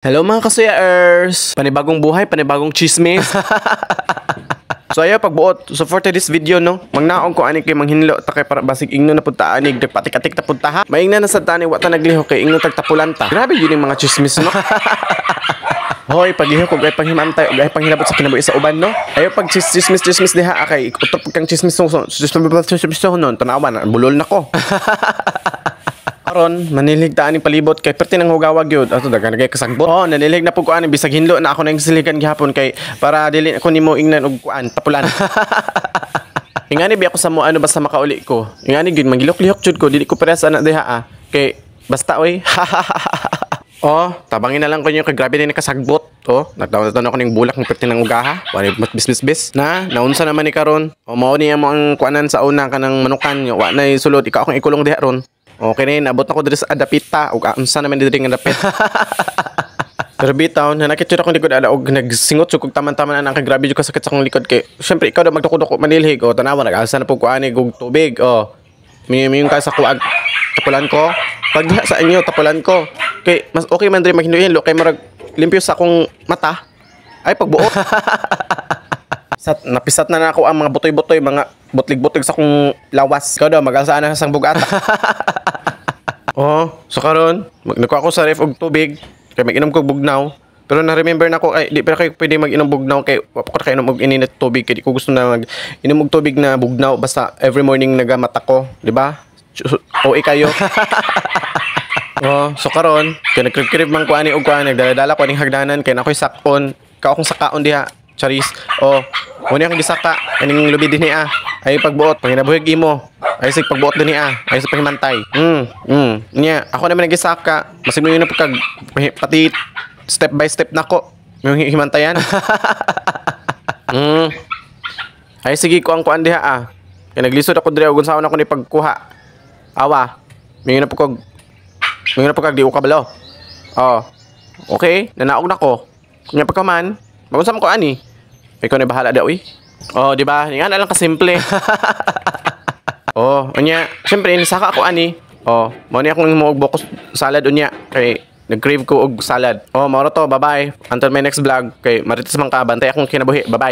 Hello mga kasuyers! Panibagong buhay, panibagong chismis. So ayaw pagbuot. So for today's video no, mangnaong ko ani kay manghinlo ta kay para basig ingno na punta ani patik-atik ta punta ha. Maingna na sa tani wa ta nagliho kay ingno tagtapulan ta. Grabe yun yung mga chismis no. Hoy, pagliho ko gay panghimantay, gay panghilabot sa kinabuhi sa uban no. Ayaw pag chismis diha kay utop kang chismis non tanawan bulol nako. Karon manilig ta ani palibot kay perti nang hugawag gyud ato dagan kay kasagbot. Oh, nanilig na pud ko ani bisag hinlo na ako nang siligan gihapon kay para dili ko nimo ingnan og kuan tapulan. Ingani bi ako sa mo ano basta makauli ko. Ingani gyud mangilok-lihok jud ko dili ko pares ana diha kay basta oy. Oh, tabangin na lang ko nyo kay grabe din kasagbot. Oh, nagtaon-taon ako ning bulak ng perti nang ugaha. Wala mat bis. Na, naunsa naman ni karon. O mao niya mo ang kuanan sa una kanang manukan. Wa na sulod ikaw akong ikulong diha ron. Okay na abot na ko diri sa adapita ug unsa naman diri nga dapit. Pero bitaw na nakita ko likod ala og nagsingot sug kog taman-taman ang kay grabe jud ka sakit sa akong likod kay syempre ikaw daw magdukod-dukod manilhig o tanawa nag-alsa na pug kuani og tubig oh. Miyong ka sa kuag tapulan ko. Pag sa inyo tapulan ko kay mas okay man diri maghinlo kay murag limpyo sa akong mata. Ay pagbuot. Napisat na ako ang mga butoy-butoy, mga butlig-butlig sa akong lawas. Ikaw daw, mag-alsaan na sa bugata. Oh, so karon, nagkuha ako sa ref og tubig, kay mag-inom ko bugnaw. Pero na-remember na ko, ay, di pero kayo pwede mag-inom bugnaw, kay wapok ko kainom og ininit tubig, kay di ko gusto na mag-inom og tubig na bugnaw, basta every morning nagamata ko, di ba? OA kayo. Oh, so karon, kay nagkrib-krib man ko ani og kuan, nagdala ko aning hagdanan, kay nakoy sakon, ka akong sakaon diha. Charis. Oh, muna akong gisaka. Aning lubi din niya. Ay pagbuot. Panginabuhig imo. Ay sig pagbuot din niya. Ay sa pahimantay. Nya, ako naman nagisaka. Masig mo yun na pagkag pati step by step nako. Yung himantayan. Ay sige ko ang kuan diha Kaya naglisod ako diri og unsaon ako ni pagkuha. Awa. Mingon na pagkag di ko kabalo. Oh. Okay, nanaog nako. Kunya pagkaman. Magunsa mo ko ani. Ikaw na bahala daw Oh, di ba? Nga na lang kasimple. Oh, unya, syempre nisaka ako ani. Oh, mao ni akong moog bokos salad unya kay nag-crave ko og salad. Oh, mao to, bye-bye. Until my next vlog kay marites man ka bantay akong kinabuhi. Bye-bye.